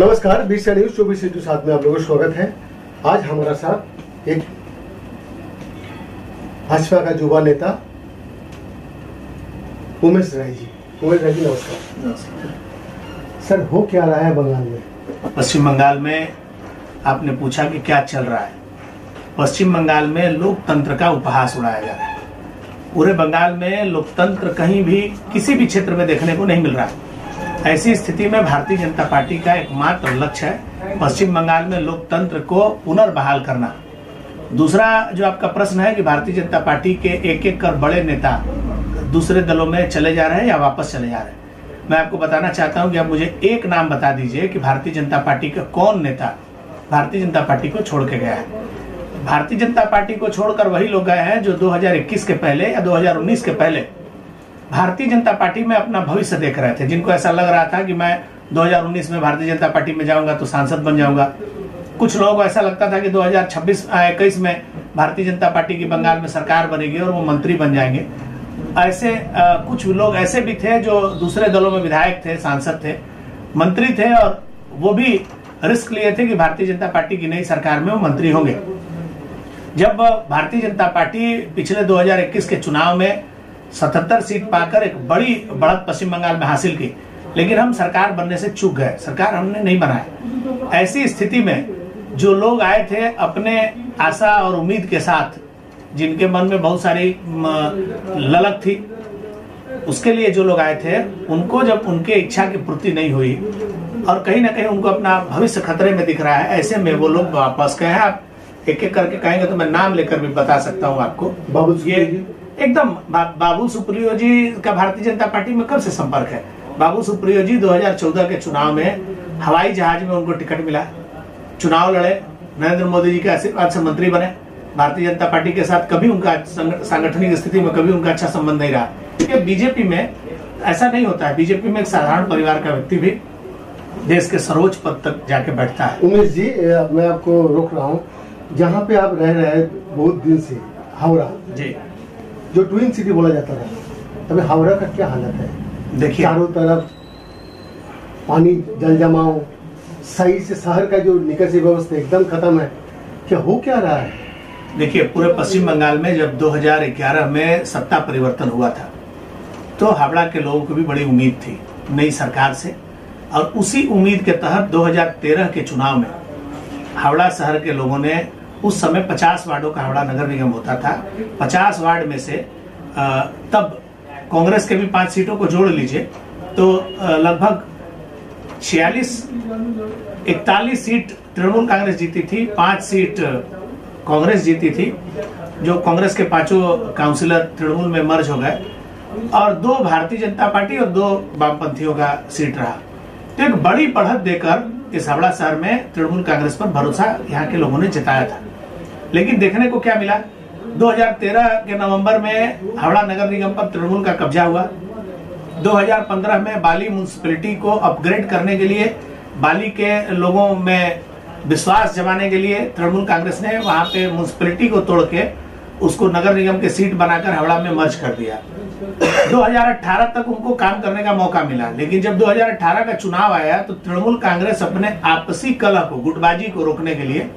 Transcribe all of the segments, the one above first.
नमस्कार, बीस न्यूज 24/7 में आप लोगों का स्वागत है। आज हमारा साथ एक भाजपा का युवा नेता उमेश राय जी। उमेश राय जी नमस्कार। सर, हो क्या रहा है बंगाल में? पश्चिम बंगाल में आपने पूछा कि क्या चल रहा है। पश्चिम बंगाल में लोकतंत्र का उपहास उड़ाया जा रहा है। पूरे बंगाल में लोकतंत्र कहीं भी किसी भी क्षेत्र में देखने को नहीं मिल रहा है। ऐसी स्थिति में भारतीय जनता पार्टी का एकमात्र लक्ष्य है पश्चिम बंगाल में लोकतंत्र को पुनर्बहाल करना। दूसरा जो आपका प्रश्न है कि भारतीय जनता पार्टी के एक एक कर बड़े नेता दूसरे दलों में चले जा रहे हैं या वापस चले जा रहे हैं, मैं आपको बताना चाहता हूं कि आप मुझे एक नाम बता दीजिए कि भारतीय जनता पार्टी का कौन नेता भारतीय जनता पार्टी को छोड़ के गया है। भारतीय जनता पार्टी को छोड़कर वही लोग गए हैं जो 2021 के पहले या 2019 के पहले भारतीय जनता पार्टी में अपना भविष्य देख रहे थे, जिनको ऐसा लग रहा था कि मैं 2019 में भारतीय जनता पार्टी में जाऊंगा तो सांसद बन जाऊंगा। कुछ लोगों को ऐसा लगता था कि 2021 में भारतीय जनता पार्टी की बंगाल में सरकार बनेगी और वो मंत्री बन जाएंगे। ऐसे कुछ लोग ऐसे भी थे जो दूसरे दलों में विधायक थे, सांसद थे, मंत्री थे और वो भी रिस्क लिए थे कि भारतीय जनता पार्टी की नई सरकार में वो मंत्री होंगे। जब भारतीय जनता पार्टी पिछले 2021 के चुनाव में 77 सीट पाकर एक बड़ी बढ़त पश्चिम बंगाल में हासिल की, लेकिन हम सरकार बनने से चूक गए, सरकार हमने नहीं बनाया। ऐसी स्थिति में जो लोग आए थे अपने आशा और उम्मीद के साथ, जिनके मन में बहुत सारी ललक थी, उसके लिए जो लोग आए थे, उनको जब उनके इच्छा की पूर्ति नहीं हुई और कहीं ना कहीं उनको अपना भविष्य खतरे में दिख रहा है, ऐसे में वो लोग वापस गए हैं। आप एक एक करके कहेंगे तो मैं नाम लेकर भी बता सकता हूँ आपको। एकदम बाबुल सुप्रियो जी का भारतीय जनता पार्टी में कब से संपर्क है? बाबुल सुप्रियो जी 2014 के चुनाव में हवाई जहाज में उनको टिकट मिला, चुनाव लड़े, नरेंद्र मोदी जी के आशीर्वाद से मंत्री बने। भारतीय जनता पार्टी के साथ कभी उनका सांगठनिक स्थिति में कभी उनका अच्छा संबंध नहीं रहा। क्योंकि बीजेपी में ऐसा नहीं होता है। बीजेपी में एक साधारण परिवार का व्यक्ति भी देश के सर्वोच्च पद तक जाके बैठता है। उमेश जी, मैं आपको रोक रहा हूँ। जहाँ पे आप रह रहे हैं बहुत दिन से, हावड़ा जी, जो ट्विन सिटी बोला जाता था, अभी हावड़ा का क्या हालत है? देखिए, चारों तरफ पानी, जल जमाव, सही से शहर का जो निकासी व्यवस्था एकदम खत्म है। क्या हो क्या रहा है? देखिए, पूरे पश्चिम बंगाल में जब 2011 में सत्ता परिवर्तन हुआ था तो हावड़ा के लोगों को भी बड़ी उम्मीद थी नई सरकार से, और उसी उम्मीद के तहत 2013 के चुनाव में हावड़ा शहर के लोगों ने, उस समय 50 वार्डों का हावड़ा नगर निगम होता था, 50 वार्ड में से तब कांग्रेस के भी 5 सीटों को जोड़ लीजिए तो लगभग 41 सीट तृणमूल कांग्रेस जीती थी, 5 सीट कांग्रेस जीती थी, जो कांग्रेस के 5 काउंसिलर तृणमूल में मर्ज हो गए, और 2 भारतीय जनता पार्टी और 2 वामपंथियों का सीट रहा। तो एक बड़ी बढ़त देकर इस हावड़ा शहर में तृणमूल कांग्रेस पर भरोसा यहाँ के लोगों ने जताया था। लेकिन देखने को क्या मिला? 2013 के नवंबर में हावड़ा नगर निगम पर तृणमूल का कब्जा हुआ। 2015 में बाली म्युनिसिपैलिटी को अपग्रेड करने के लिए, बाली के लोगों में विश्वास जमाने के लिए तृणमूल कांग्रेस ने वहां पे म्युनिसिपैलिटी को तोड़ के उसको नगर निगम के सीट बनाकर हावड़ा में मर्ज कर दिया। 2018 तक उनको काम करने का मौका मिला, लेकिन जब 2018 का चुनाव आया तो तृणमूल कांग्रेस अपने आपसी कलह को, गुटबाजी को रोकने के लिए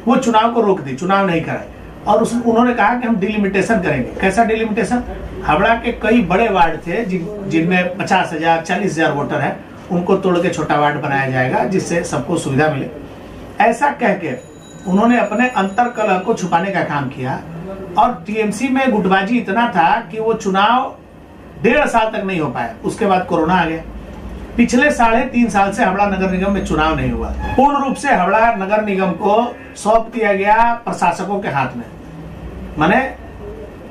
वो चुनाव को रोक दी, चुनाव नहीं कराए, और उन्होंने कहा कि हम डिलिमिटेशन करेंगे। कैसा डिलिमिटेशन? हावड़ा के कई बड़े वार्ड थे जिनमें 50,000 40,000 वोटर है, उनको तोड़ के छोटा वार्ड बनाया जाएगा जिससे सबको सुविधा मिले। ऐसा कह के उन्होंने अपने अंतर कलह को छुपाने का काम किया, और टीएमसी में गुटबाजी इतना था कि वो चुनाव 1.5 साल तक नहीं हो पाया। उसके बाद कोरोना आ गया। पिछले 3.5 साल से हावड़ा नगर निगम में चुनाव नहीं हुआ। पूर्ण रूप से हावड़ा नगर निगम को सौंप दिया गया प्रशासकों के हाथ में, माने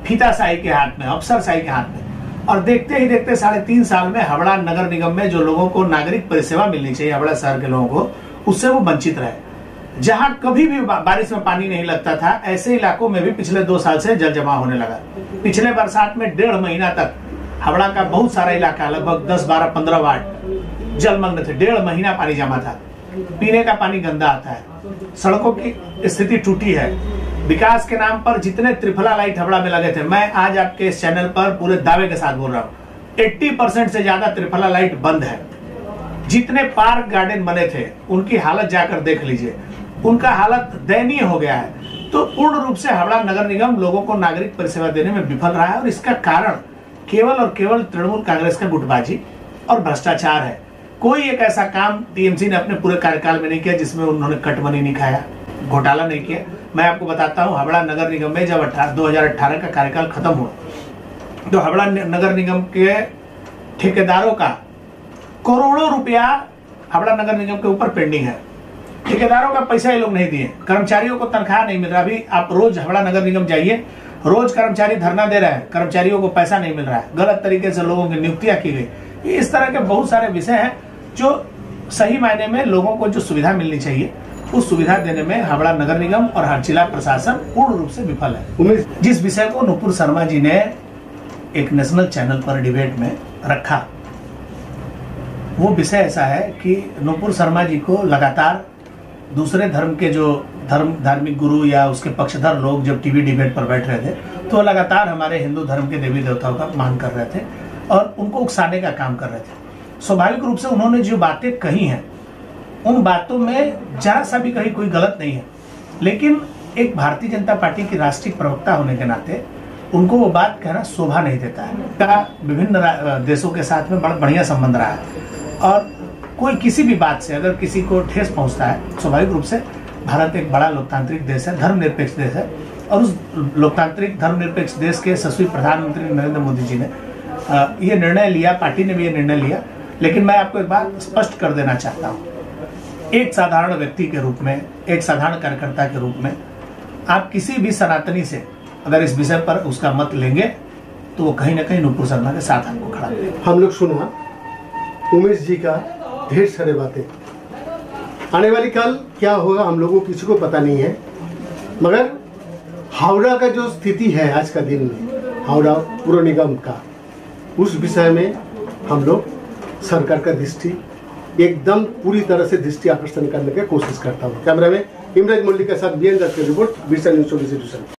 फीताशाही के हाथ में, अफसरशाही के हाथ में। और देखते ही देखते 3.5 साल में हावड़ा नगर निगम में जो लोगों को नागरिक परिसेवा मिलनी चाहिए, हावड़ा शहर के लोगों को, उससे वो वंचित रहे। जहां कभी भी बारिश में पानी नहीं लगता था, ऐसे इलाकों में भी पिछले 2 साल से जल जमाव होने लगा। पिछले बरसात में 1.5 महीना तक हावड़ा का बहुत सारा इलाका, लगभग 10, 12, 15 वार्ड जलमग्न थे। 1.5 महीना पानी जमा था। पीने का पानी गंदा आता है, सड़कों की स्थिति टूटी है। विकास के नाम पर जितने त्रिफला लाइट हावड़ा में लगे थे, मैं आज आपके इस चैनल पर पूरे दावे के साथ बोल रहा हूँ, 80% से ज्यादा त्रिफला लाइट बंद है। जितने पार्क गार्डन बने थे उनकी हालत जाकर देख लीजिए, उनका हालत दयनीय हो गया है। तो पूर्ण रूप से हावड़ा नगर निगम लोगों को नागरिक परिसेवा देने में विफल रहा है और इसका कारण केवल और केवल तृणमूल कांग्रेस का गुटबाजी और भ्रष्टाचार है। कोई एक ऐसा काम टीएमसी ने अपने पूरे कार्यकाल में नहीं किया जिसमें उन्होंने कट मनी नहीं खाया, घोटाला नहीं किया। मैं आपको बताता हूं, हावड़ा नगर निगम में जब 2018 का कार्यकाल खत्म हुआ तो हावड़ा नगर निगम के ठेकेदारों का करोड़ों रुपया हावड़ा नगर निगम के ऊपर पेंडिंग है। ठेकेदारों का पैसा ये लोग नहीं दिए, कर्मचारियों को तनख्वाह नहीं मिल रहा। अभी आप रोज हावड़ा नगर निगम जाइए, रोज कर्मचारी धरना दे रहे हैं, कर्मचारियों को पैसा नहीं मिल रहा है, गलत तरीके से लोगों की नियुक्तियां की गई। इस तरह के बहुत सारे विषय हैं जो सही मायने में लोगों को जो सुविधा मिलनी चाहिए उस सुविधा देने में हावड़ा नगर निगम और हर जिला प्रशासन पूर्ण रूप से विफल है। जिस विषय को नुपुर शर्मा जी ने एक नेशनल चैनल पर डिबेट में रखा, वो विषय ऐसा है कि नुपुर शर्मा जी को लगातार दूसरे धर्म के जो धार्मिक गुरु या उसके पक्षधर लोग जब टीवी डिबेट पर बैठ रहे थे तो लगातार हमारे हिंदू धर्म के देवी देवताओं का मान कर रहे थे और उनको उकसाने का काम कर रहे थे। स्वाभाविक रूप से उन्होंने जो बातें कही हैं उन बातों में जरा सा भी कहीं कोई गलत नहीं है, लेकिन एक भारतीय जनता पार्टी की राष्ट्रीय प्रवक्ता होने के नाते उनको वो बात कहना शोभा नहीं देता है। का विभिन्न देशों के साथ में बड़ा बढ़िया संबंध रहा है और कोई किसी भी बात से अगर किसी को ठेस पहुंचता है, स्वाभाविक रूप से भारत एक बड़ा लोकतांत्रिक देश है, धर्मनिरपेक्ष देश है और उस लोकतांत्रिक धर्मनिरपेक्ष देश के यशस्वी प्रधानमंत्री नरेंद्र मोदी जी ने ये निर्णय लिया, पार्टी ने भी ये निर्णय लिया। लेकिन मैं आपको एक बात स्पष्ट कर देना चाहता हूँ, एक साधारण व्यक्ति के रूप में, एक साधारण कार्यकर्ता के रूप में आप किसी भी सनातनी से अगर इस विषय पर उसका मत लेंगे तो वो कहीं ना कहीं नुपुर शर्मा के साथ आपको खड़ा करेगा। हम लोग सुना उमेश जी का ढेर सारे बातें, आने वाली कल क्या होगा हम लोगों को किसी को पता नहीं है, मगर हावड़ा का जो स्थिति है आज का दिन में हावड़ा पुर निगम का, उस विषय में हम लोग सरकार का दृष्टि एकदम पूरी तरह से दृष्टि आकर्षण करने की कोशिश करता हूँ। कैमरा में इमराज मल्लिक के साथ बीएन दत्त की रिपोर्ट, बीएसएन न्यूज़ 24।